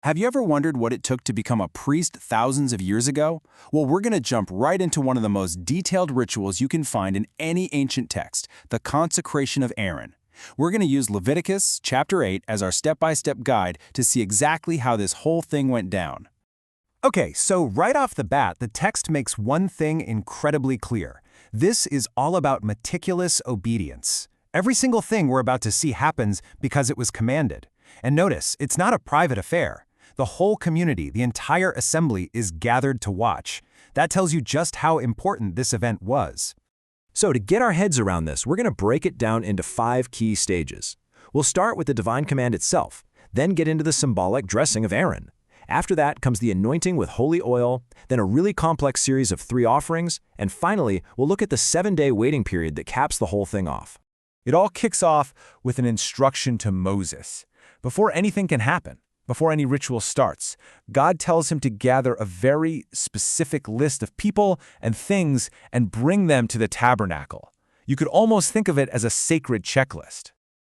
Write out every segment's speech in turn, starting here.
Have you ever wondered what it took to become a priest thousands of years ago? Well, we're going to jump right into one of the most detailed rituals you can find in any ancient text, the consecration of Aaron. We're going to use Leviticus chapter 8 as our step-by-step guide to see exactly how this whole thing went down. Okay, so right off the bat, the text makes one thing incredibly clear. This is all about meticulous obedience. Every single thing we're about to see happens because it was commanded. And notice, it's not a private affair. The whole community, the entire assembly, is gathered to watch. That tells you just how important this event was. So to get our heads around this, we're going to break it down into 5 key stages. We'll start with the divine command itself, then get into the symbolic dressing of Aaron. After that comes the anointing with holy oil, then a really complex series of 3 offerings, and finally, we'll look at the 7-day waiting period that caps the whole thing off. It all kicks off with an instruction to Moses. Before anything can happen, before any ritual starts, God tells him to gather a very specific list of people and things and bring them to the tabernacle. You could almost think of it as a sacred checklist.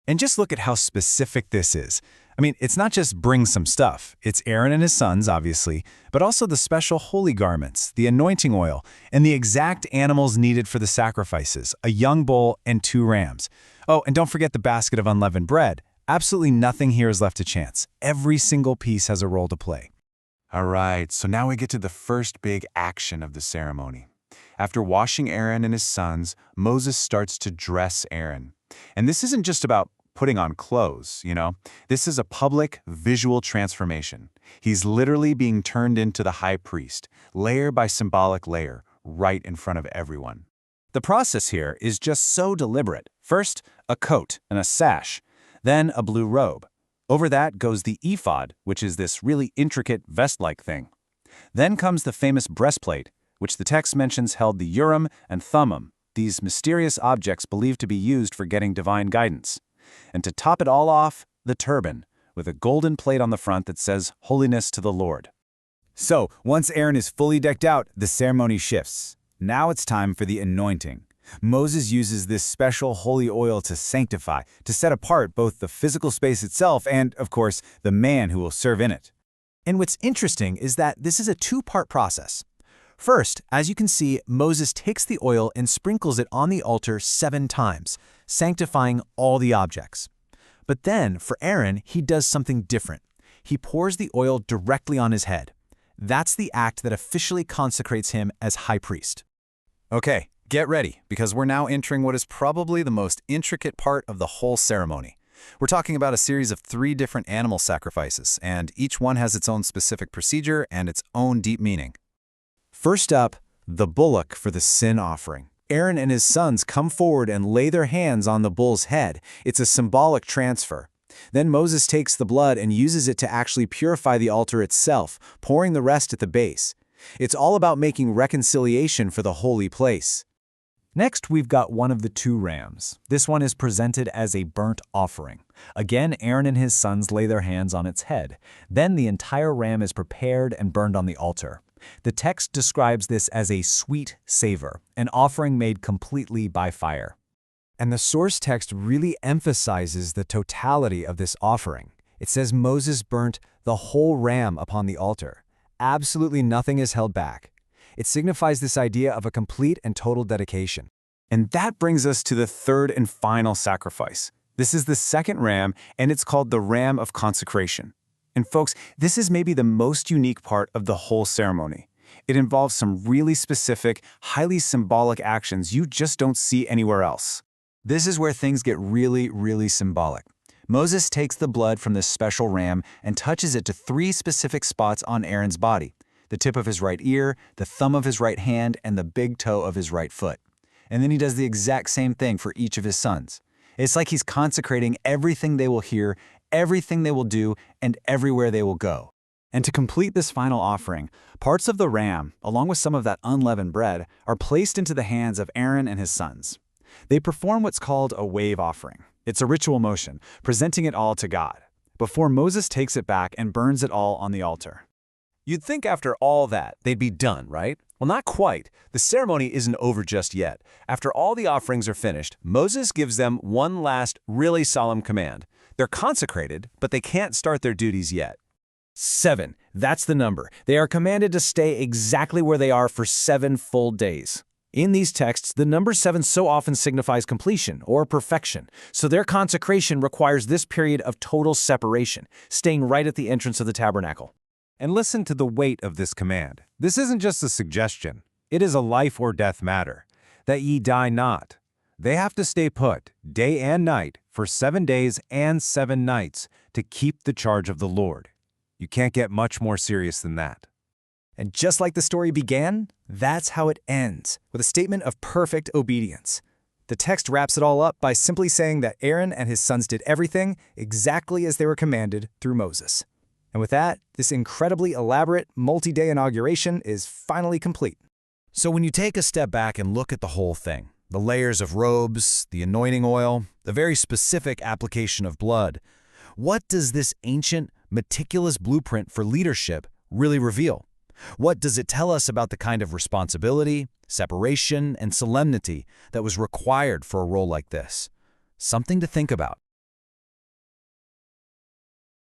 And just look at how specific this is. I mean, it's not just bring some stuff. It's Aaron and his sons, obviously, but also the special holy garments, the anointing oil, and the exact animals needed for the sacrifices, a young bull and 2 rams. Oh, and don't forget the basket of unleavened bread. Absolutely nothing here is left to chance. Every single piece has a role to play. All right, so now we get to the first big action of the ceremony. After washing Aaron and his sons, Moses starts to dress Aaron. And this isn't just about putting on clothes, This is a public, visual transformation. He's literally being turned into the high priest, layer by symbolic layer, right in front of everyone. The process here is just so deliberate. First, a coat and a sash, then a blue robe. Over that goes the ephod, which is this really intricate vest-like thing. Then comes the famous breastplate, which the text mentions held the Urim and Thummim, these mysterious objects believed to be used for getting divine guidance. And to top it all off, the turban, with a golden plate on the front that says, "Holiness to the Lord." So, once Aaron is fully decked out, the ceremony shifts. Now it's time for the anointing. Moses uses this special holy oil to sanctify, to set apart both the physical space itself and, of course, the man who will serve in it. And what's interesting is that this is a 2-part process. First, as you can see, Moses takes the oil and sprinkles it on the altar 7 times, sanctifying all the objects. But then, for Aaron, he does something different. He pours the oil directly on his head. That's the act that officially consecrates him as high priest. Okay, get ready, because we're now entering what is probably the most intricate part of the whole ceremony. We're talking about a series of 3 different animal sacrifices, and each one has its own specific procedure and its own deep meaning. First up, the bullock for the sin offering. Aaron and his sons come forward and lay their hands on the bull's head. It's a symbolic transfer. Then Moses takes the blood and uses it to actually purify the altar itself, pouring the rest at the base. It's all about making reconciliation for the holy place. Next, we've got one of the 2 rams. This one is presented as a burnt offering. Again, Aaron and his sons lay their hands on its head. Then the entire ram is prepared and burned on the altar. The text describes this as a sweet savor, an offering made completely by fire. And the source text really emphasizes the totality of this offering. It says Moses burnt the whole ram upon the altar. Absolutely nothing is held back. It signifies this idea of a complete and total dedication. And that brings us to the 3rd and final sacrifice. This is the 2nd ram, and it's called the Ram of Consecration. And folks, this is maybe the most unique part of the whole ceremony. It involves some really specific, highly symbolic actions you just don't see anywhere else. This is where things get really, really symbolic. Moses takes the blood from this special ram and touches it to 3 specific spots on Aaron's body: the tip of his right ear, the thumb of his right hand, and the big toe of his right foot. And then he does the exact same thing for each of his sons. It's like he's consecrating everything they will hear, everything they will do, and everywhere they will go. And to complete this final offering, parts of the ram, along with some of that unleavened bread, are placed into the hands of Aaron and his sons. They perform what's called a wave offering. It's a ritual motion, presenting it all to God, before Moses takes it back and burns it all on the altar. You'd think after all that, they'd be done, right? Well, not quite. The ceremony isn't over just yet. After all the offerings are finished, Moses gives them one last, really solemn command. They're consecrated, but they can't start their duties yet. 7. That's the number. They are commanded to stay exactly where they are for 7 full days. In these texts, the number 7 so often signifies completion or perfection, so their consecration requires this period of total separation, staying right at the entrance of the tabernacle. And listen to the weight of this command. This isn't just a suggestion. It is a life or death matter, that ye die not. They have to stay put, day and night, for 7 days and 7 nights, to keep the charge of the Lord. You can't get much more serious than that. And just like the story began, that's how it ends, with a statement of perfect obedience. The text wraps it all up by simply saying that Aaron and his sons did everything exactly as they were commanded through Moses. And with that, this incredibly elaborate, multi-day inauguration is finally complete. So when you take a step back and look at the whole thing, the layers of robes, the anointing oil, the very specific application of blood, what does this ancient, meticulous blueprint for leadership really reveal? What does it tell us about the kind of responsibility, separation, and solemnity that was required for a role like this? Something to think about.